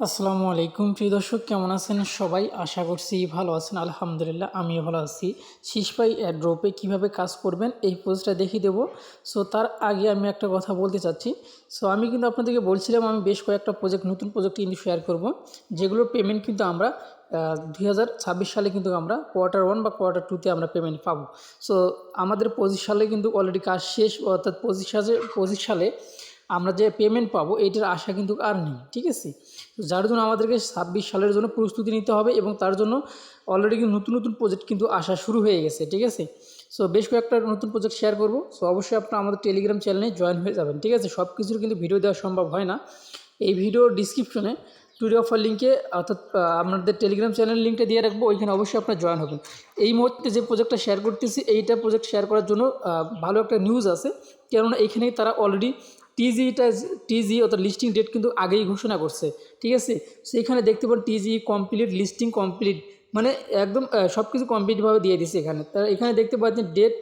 আসসালামু আলাইকুম প্রিয় দর্শক, কেমন আছেন সবাই? আশা করছি ভালো আছেন। আলহামদুলিল্লাহ আমিও ভালো আছি। সিসপাই এয়ারড্রপে কীভাবে কাজ করবেন এই পোস্টটা দেখিয়ে দেবো। সো তার আগে আমি একটা কথা বলতে চাচ্ছি। সো আমি কিন্তু আপনাদেরকে বলছিলাম আমি বেশ কয়েকটা নতুন প্রজেক্ট কিন্তু শেয়ার করব, যেগুলোর পেমেন্ট কিন্তু আমরা 2026 সালে কিন্তু আমরা কোয়ার্টার 1 বা কোয়ার্টার 2-তে আমরা পেমেন্ট পাবো। সো আমাদের 25 সালে কিন্তু অলরেডি কাজ শেষ, অর্থাৎ 25 সালে আমরা যে পেমেন্ট পাবো এইটার আশা কিন্তু আর নেই, ঠিক আছে? যার জন্য আমাদেরকে 26 সালের জন্য প্রস্তুতি নিতে হবে এবং তার জন্য অলরেডি কিন্তু নতুন নতুন প্রজেক্ট কিন্তু আসা শুরু হয়ে গেছে, ঠিক আছে? সো বেশ কয়েকটা নতুন প্রজেক্ট শেয়ার করব। সো অবশ্যই আপনারা আমাদের টেলিগ্রাম চ্যানেলে জয়েন হয়ে যাবেন, ঠিক আছে? সব কিছুর কিন্তু ভিডিও দেওয়া সম্ভব হয় না। এই ভিডিওর ডিসক্রিপশনে টুডে অফার লিঙ্কে, অর্থাৎ আপনাদের টেলিগ্রাম চ্যানেল লিঙ্কটা দিয়ে রাখবো, ওইখানে অবশ্যই আপনারা জয়েন হবেন। এই মুহূর্তে যে প্রজেক্টটা শেয়ার করতেছি এইটা প্রজেক্ট শেয়ার করার জন্য ভালো একটা নিউজ আছে, কেননা এইখানেই তারা অলরেডি টিজি অর্থাৎ লিস্টিং ডেট কিন্তু আগেই ঘোষণা করছে, ঠিক আছে? সেইখানে দেখতে পান টিজি কমপ্লিট, লিস্টিং কমপ্লিট, মানে একদম সব কিছু কমপ্লিটভাবে দিয়ে দিছে এখানে। তারা এখানে দেখতে পাচ্ছেন ডেট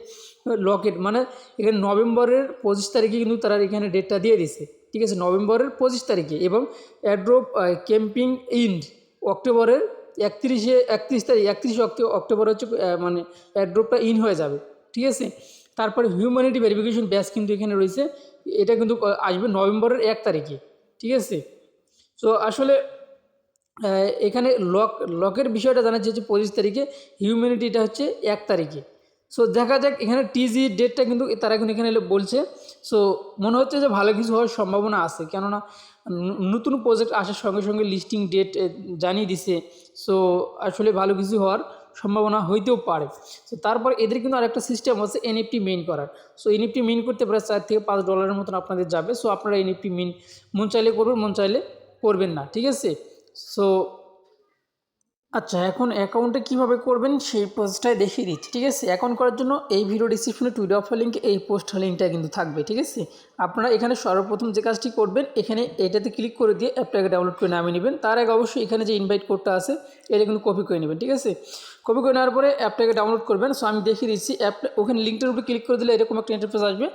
লকেট, মানে এখানে নভেম্বরের 25 তারিখে কিন্তু তারা এখানে ডেটটা দিয়ে দিছে, ঠিক আছে? নভেম্বরের 25 তারিখে। এবং অ্যাড্রপ ক্যাম্পিং ইন্ড অক্টোবরের 31 অক্টোবর হচ্ছে মানে অ্যাড্রপটা ইন হয়ে যাবে, ঠিক আছে? তারপরে হিউম্যানিটি ভেরিফিকেশন ব্যাচ কিন্তু এখানে রয়েছে, এটা কিন্তু আসবে নভেম্বরের 1 তারিখে, ঠিক আছে? সো আসলে এখানে লকের বিষয়টা জানা যাচ্ছে 25 তারিখে, হিউম্যানিটিটা হচ্ছে 1 তারিখে। সো দেখা যাক, এখানে টিজি ডেটটা কিন্তু তারা কিন্তু এখানে বলছে। সো মনে হচ্ছে যে ভালো কিছু হওয়ার সম্ভাবনা আছে, কেননা নতুন প্রজেক্ট আসার সঙ্গে সঙ্গে লিস্টিং ডেট জানিয়ে দিছে। সো আসলে ভালো কিছু হওয়ার সম্ভাবনা হইতেও পারে। সো তারপর এদের কিন্তু আরেকটা সিস্টেম আছে এনএফটি মিন করার। সো এনএফটি মিন করতে প্রায় $4 থেকে $5 মতন আপনাদের যাবে। সো আপনারা এনএফটি মন চাইলে করবেন, মন চাইলে করবেন না, ঠিক আছে? সো আচ্ছা, এখন অ্যাকাউন্টে কীভাবে করবেন সেই পোস্টটাই দেখিয়ে দিচ্ছি, ঠিক আছে? অ্যাকাউন্ট করার জন্য এই ভিডিও ডিসক্রিপশনে টুডে অফার লিঙ্কে এই পোস্টের লিঙ্কটা কিন্তু থাকবে, ঠিক আছে? আপনারা এখানে সর্বপ্রথম যে কাজটি করবেন, এখানে এটাতে ক্লিক করে দিয়ে অ্যাপটাকে ডাউনলোড করে নামিয়ে নেবেন। তার আগে অবশ্যই এখানে যে ইনভাইট কোডটা আছে এটা কিন্তু কপি করে নেবেন, ঠিক আছে? কপি করে নেওয়ার পরে অ্যাপটাকে ডাউনলোড করবেন। সো আমি দেখিয়ে দিচ্ছি, অ্যাপটা ওখানে লিঙ্কটার উপরে ক্লিক করে দিলে এরকম একটা ইন্টারফেস আসবে।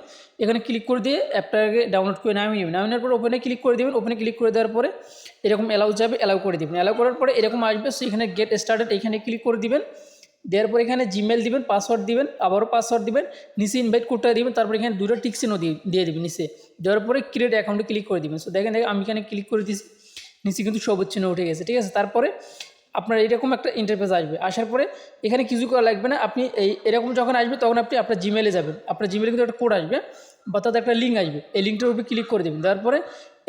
এখানে ক্লিক করে দিয়ে অ্যাপটাকে ডাউনলোড করে নামিয়ে নেবেন। নামিয়ে নেওয়ার পরে ওপেনে ক্লিক করে দেবেন। ওপেনে ক্লিক করে দেওয়ার পরে এরকম অ্যালাউ যাবে, অ্যালাউ করে দেবেন। অ্যালাউ করার পরে এরকম আসবে। সো এখানে গেট স্টার্টেড এখানে ক্লিক করে দিবেন। দেওয়ার পর এখানে জিমেল দিবেন, পাসওয়ার্ড দিবেন, আবারও পাসওয়ার্ড দিবেন, নিচে ইনভাইট কোডটা দিবেন। তারপর এখানে দুটো টিক চিহ্ন দিয়ে দিবেন নিচে। দেওয়ার পরে ক্রিয়েট অ্যাকাউন্টে ক্লিক করে দিবেন। সো দেখেন আমি এখানে ক্লিক করে দিচ্ছি, নিচে কিন্তু সবুজ চিহ্ন উঠে গেছে, ঠিক আছে? তারপরে আপনার এরকম একটা ইন্টারফেস আসবে। আসার পরে এখানে কিছু করা লাগবে না। আপনি এরকম যখন আসবে তখন আপনি আপনার জিমেলে যাবেন। আপনার জিমেলে কিন্তু একটা কোড আসবে বা তাতে একটা লিঙ্ক আসবে। এই লিঙ্কটার উপরে ক্লিক করে দেবেন। দেওয়ার পরে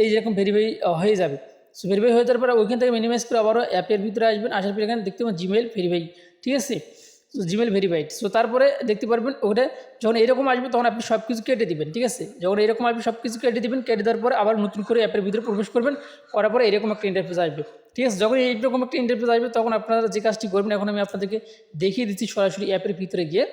এই যেরকম ভেরিফাই হয়ে যাবে। সো ভেরিফাই হয়ে যাওয়ার পরে ওইখান থেকে মিনিমাইজ করে আবারও অ্যাপের ভিতরে আসবেন। আসার পরে এখানে দেখতে পাবেন জিমেল ভেরিফাই, ঠিক আছে? So Gmail verified. সো তারপরে দেখতে পারবেন ওটা যখন এরকম আসবে তখন আপনি সব কিছু কেটে দিবেন, ঠিক আছে? যখন এরকম আসবে সব কিছু কেটে দিবেন। কেটে দেওয়ার পরে আবার নতুন করে অ্যাপের ভিতরে প্রবেশ করবেন। করার পরে এরকম একটা ইন্টারফেস আসবে, ঠিক আছে? যখন এইরকম একটা ইন্টারফেস আসবে তখন আপনারা যে কাজটি করবেন এখন আমি আপনাদেরকে দেখিয়ে দিচ্ছি সরাসরি অ্যাপের ভিতরে গিয়ে।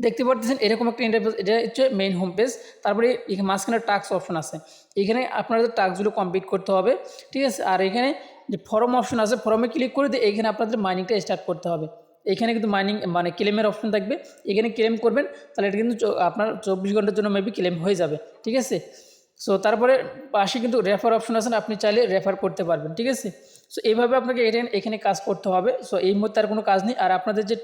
দেখতে পাচ্ছেন এরকম একটা ইন্টারফেস, এটা হচ্ছে মেইন হোম পেজ। তারপরে এখানে মাঝখানে টাস্ক অপশন আছে, এখানে আপনাদের টাস্কগুলো কমপ্লিট করতে হবে, ঠিক আছে? আর এখানে যে ফর্ম অপশন আছে, ফর্মে ক্লিক করে দিয়ে এখানে আপনাদের মাইনিংটা স্টার্ট করতে হবে। এখানে কিন্তু মাইনিং মানে ক্লেমের অপশন থাকবে, এখানে ক্লেম করবেন, তাহলে এটা কিন্তু আপনার 24 ঘন্টার জন্য মেবি ক্লেম হয়ে যাবে, ঠিক আছে? সো তারপরে পাশে কিন্তু রেফার অপশন আছে, আপনি চাইলে রেফার করতে পারবেন, ঠিক আছে? সো এইভাবে আপনাকে এখানে কাজ করতে হবে। সো এই মুহূর্তে আর কোনো কাজ নেই। আর আপনাদের যে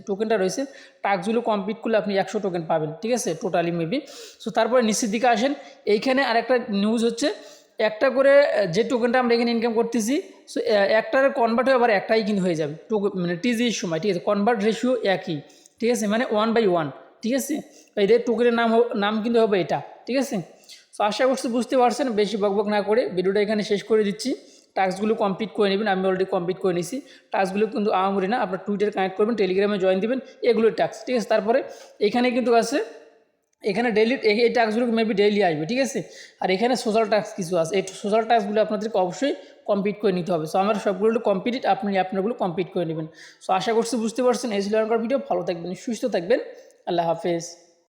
টোকেনটা রয়েছে, টাস্কগুলো কমপ্লিট করলে আপনি 100 টোকেন পাবেন, ঠিক আছে? Totally maybe. সো তারপরে নিচের দিকে আসেন, এইখানে আরেকটা নিউজ হচ্ছে, একটা করে যে টোকেনটা আমরা এখানে ইনকাম করতেছি, সো একটার কনভার্ট হয়ে আবার একটাই কিন্তু হয়ে যাবে মানে টিজির সময়, ঠিক আছে? কনভার্ট রেশিও একই, ঠিক আছে? মানে 1/1, ঠিক আছে? এদের টোকেনের নাম কিন্তু হবে এটা, ঠিক আছে? সো আশা করছি বুঝতে পারছেন। বেশি বকবক না করে ভিডিওটা এখানে শেষ করে দিচ্ছি। টাস্কগুলো কমপ্লিট করে নেবেন, আমি অলরেডি কমপ্লিট করে নিয়েছি। টাস্কগুলো কিন্তু আহামরি না, আপনার টুইটার কানেক্ট করবেন, টেলিগ্রামে জয়েন দিবেন, এগুলোর টাস্ক, ঠিক আছে? তারপরে এখানে কিন্তু আছে, এখানে ডেইলি এই টাস্কগুলো মেবি ডেইলি আসবে, ঠিক আছে? আর এখানে সোশ্যাল টাস্ক কিছু আছে, এই সোশ্যাল টাস্কগুলো আপনাদেরকে অবশ্যই কমপ্লিট করে নিতে হবে। সো আমার সবগুলো কমপ্লিট, আপনি আপনারগুলো কমপ্লিট করে নেবেন। সো আশা করছি বুঝতে পারছেন। এই ছিল আমার ভিডিও। ভালো থাকবেন, সুস্থ থাকবেন। আল্লাহ হাফেজ।